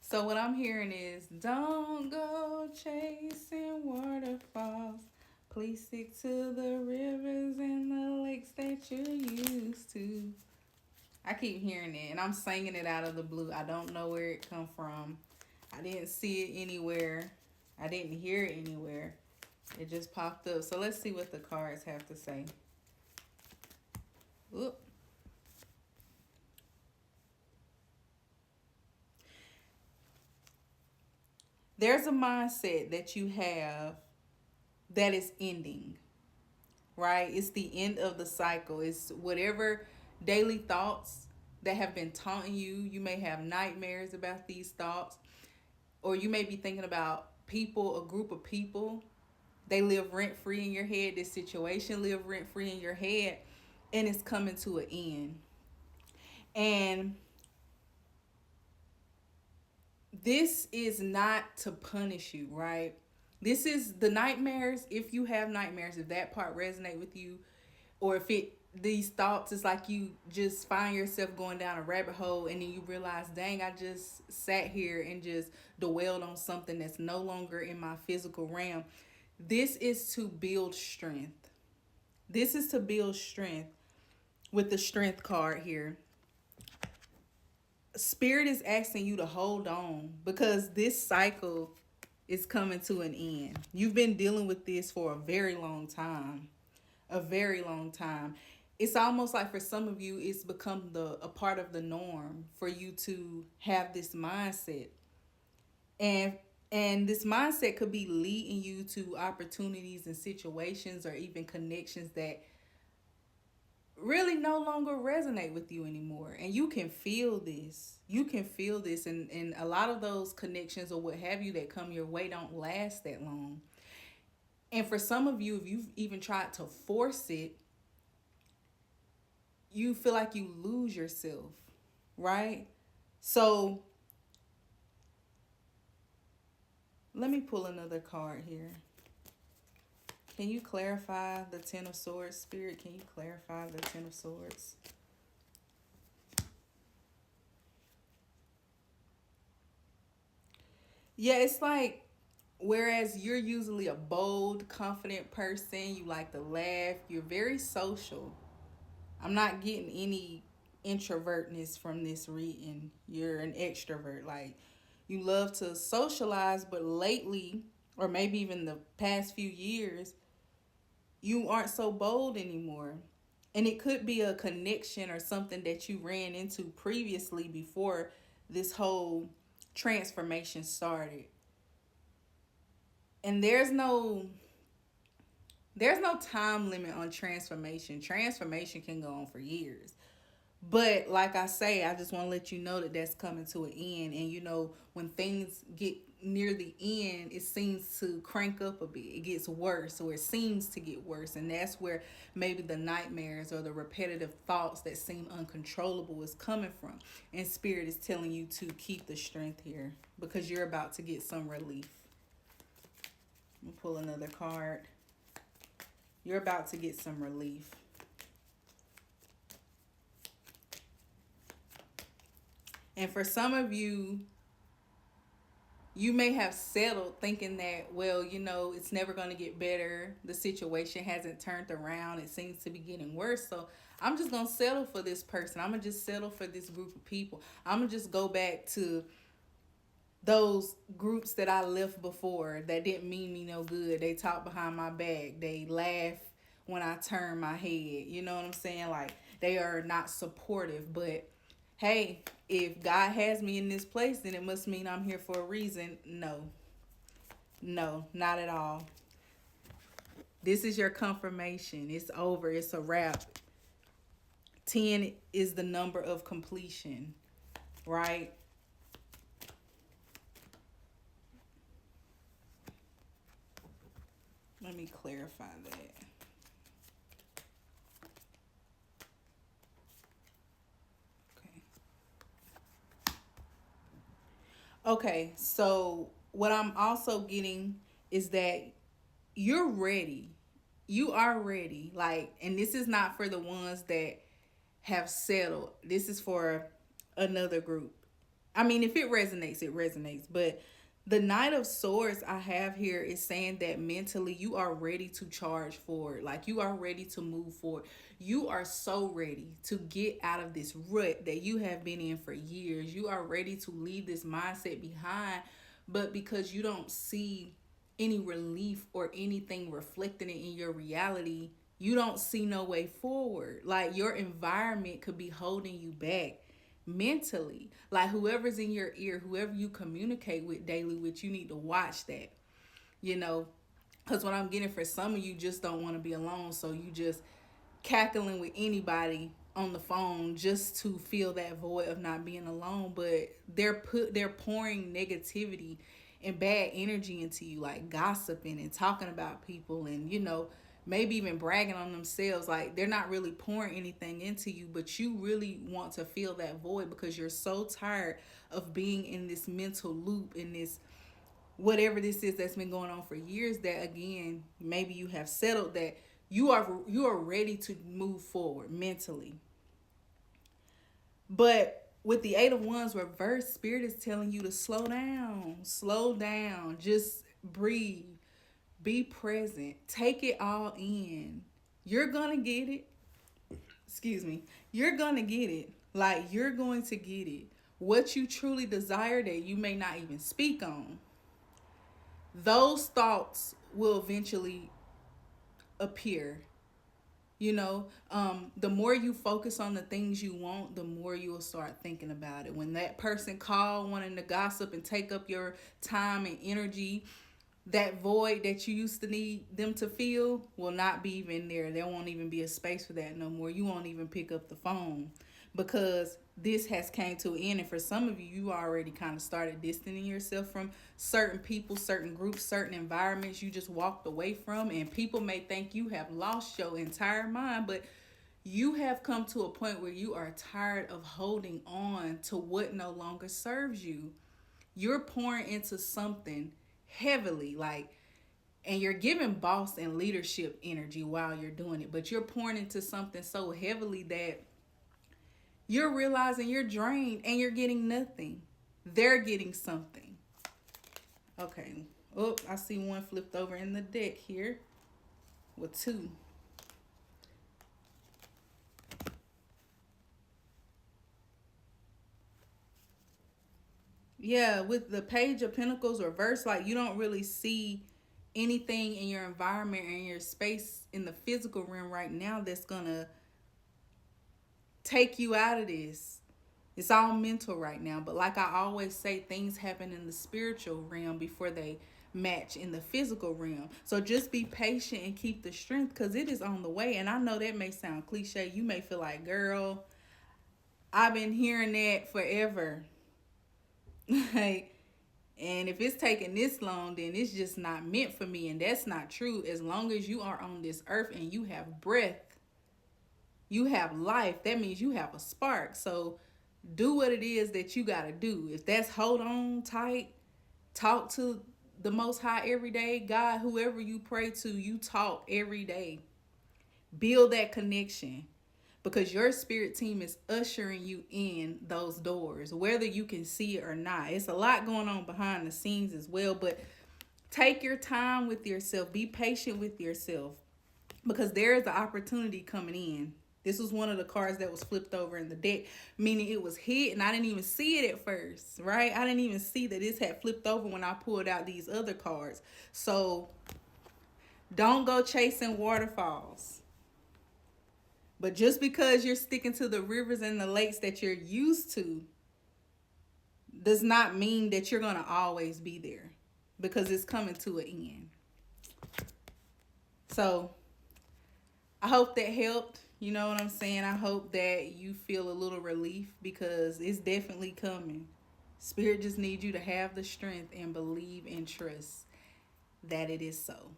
So what I'm hearing is, don't go chasing waterfalls. Please stick to the rivers and the lakes that you're used to. I keep hearing it, and I'm singing it out of the blue. I don't know where it come from. I didn't see it anywhere. I didn't hear it anywhere. It just popped up. So let's see what the cards have to say. Oop. There's a mindset that you have that is ending, right? It's the end of the cycle. It's whatever daily thoughts that have been taunting you. You may have nightmares about these thoughts, or you may be thinking about people, a group of people. They live rent free in your head. This situation live rent free in your head, and it's coming to an end. And this is not to punish you, right? This is the nightmares. If you have nightmares, if that part resonate with you, or if it these thoughts is like you just find yourself going down a rabbit hole and then you realize, dang, I just sat here and just dwelled on something that's no longer in my physical realm. This is to build strength. This is to build strength with the strength card here. Spirit is asking you to hold on because this cycle is coming to an end. You've been dealing with this for a very long time. A very long time. It's almost like for some of you it's become the a part of the norm for you to have this mindset. And this mindset could be leading you to opportunities and situations or even connections that really no longer resonate with you anymore, and you can feel this. You can feel this, and a lot of those connections or what have you that come your way don't last that long. And for some of you, if you've even tried to force it, you feel like you lose yourself, right? So let me pull another card here. Can you clarify the Ten of Swords, Spirit? Can you clarify the Ten of Swords? Yeah, it's like, whereas you're usually a bold, confident person, you like to laugh, you're very social. I'm not getting any introvertness from this reading. You're an extrovert. Like, you love to socialize, but lately, or maybe even the past few years, you aren't so bold anymore. And it could be a connection or something that you ran into previously before this whole transformation started. And there's no time limit on transformation. Transformation can go on for years. But like I say, I just want to let you know that that's coming to an end. And when things get near the end, it seems to crank up a bit. It gets worse, or it seems to get worse. And that's where maybe the nightmares or the repetitive thoughts that seem uncontrollable is coming from. And Spirit is telling you to keep the strength here because you're about to get some relief. I'm gonna pull another card. You're about to get some relief. And for some of you, you may have settled thinking that, well, it's never going to get better. The situation hasn't turned around. It seems to be getting worse. So I'm just going to settle for this person. I'm going to just settle for this group of people. I'm going to just go back to those groups that I left before that didn't mean me no good. They talk behind my back. They laugh when I turn my head. You know what I'm saying? Like, they are not supportive. But hey, if God has me in this place, then it must mean I'm here for a reason. No, no, not at all. This is your confirmation. It's over. It's a wrap. 10 is the number of completion, right? Let me clarify that. Okay. Okay, so what I'm also getting is that you're ready. You are ready. Like, and this is not for the ones that have settled. This is for another group. I mean, if it resonates, it resonates. But the Knight of Swords I have here is saying that mentally you are ready to charge forward. Like you are ready to move forward. You are so ready to get out of this rut that you have been in for years. You are ready to leave this mindset behind. But because you don't see any relief or anything reflecting it in your reality, you don't see no way forward. Like your environment could be holding you back mentally. Like whoever's in your ear, whoever you communicate with daily with, you need to watch that. You know, because what I'm getting for some of you just don't want to be alone, so you just cackling with anybody on the phone just to fill that void of not being alone. But they're pouring negativity and bad energy into you, like gossiping and talking about people, and maybe even bragging on themselves. Like they're not really pouring anything into you, but you really want to fill that void because you're so tired of being in this mental loop, in this whatever this is that's been going on for years, that again maybe you have settled that you are ready to move forward mentally. But with the Eight of Wands reverse, Spirit is telling you to slow down, just breathe, be present, take it all in. You're gonna get it. Excuse me. You're gonna get it. Like you're going to get it. What you truly desire that you may not even speak on, those thoughts will eventually appear. The more you focus on the things you want, the more you will start thinking about it. When that person call wanting to gossip and take up your time and energy, that void that you used to need them to fill will not be even there. There won't even be a space for that no more. You won't even pick up the phone because this has came to an end. And for some of you, you already kind of started distancing yourself from certain people, certain groups, certain environments you just walked away from. And people may think you have lost your entire mind, but you have come to a point where you are tired of holding on to what no longer serves you. You're pouring into something heavily, like, and you're giving boss and leadership energy while you're doing it, but you're pouring into something so heavily that you're realizing you're drained and you're getting nothing. They're getting something. Okay. Oh, I see one flipped over in the deck here with two. Yeah, with the Page of Pentacles reversed, like you don't really see anything in your environment and your space in the physical realm right now that's gonna take you out of this. It's all mental right now. But like I always say, things happen in the spiritual realm before they match in the physical realm. So just be patient and keep the strength because it is on the way. And I know that may sound cliche. You may feel like, girl, I've been hearing that forever. Like, and if it's taking this long, then it's just not meant for me. And that's not true. As long as you are on this earth and you have breath, you have life, that means you have a spark. So do what it is that you got to do. If that's hold on tight, talk to the Most High every day, God, whoever you pray to, you talk every day. Build that connection because your spirit team is ushering you in those doors, whether you can see it or not. It's a lot going on behind the scenes as well, but take your time with yourself. Be patient with yourself because there is an opportunity coming in. This was one of the cards that was flipped over in the deck, meaning it was hit and I didn't even see it at first, right? I didn't even see that this had flipped over when I pulled out these other cards. So don't go chasing waterfalls. But just because you're sticking to the rivers and the lakes that you're used to does not mean that you're going to always be there because it's coming to an end. So I hope that helped. You know what I'm saying? I hope that you feel a little relief because it's definitely coming. Spirit just needs you to have the strength and believe and trust that it is so.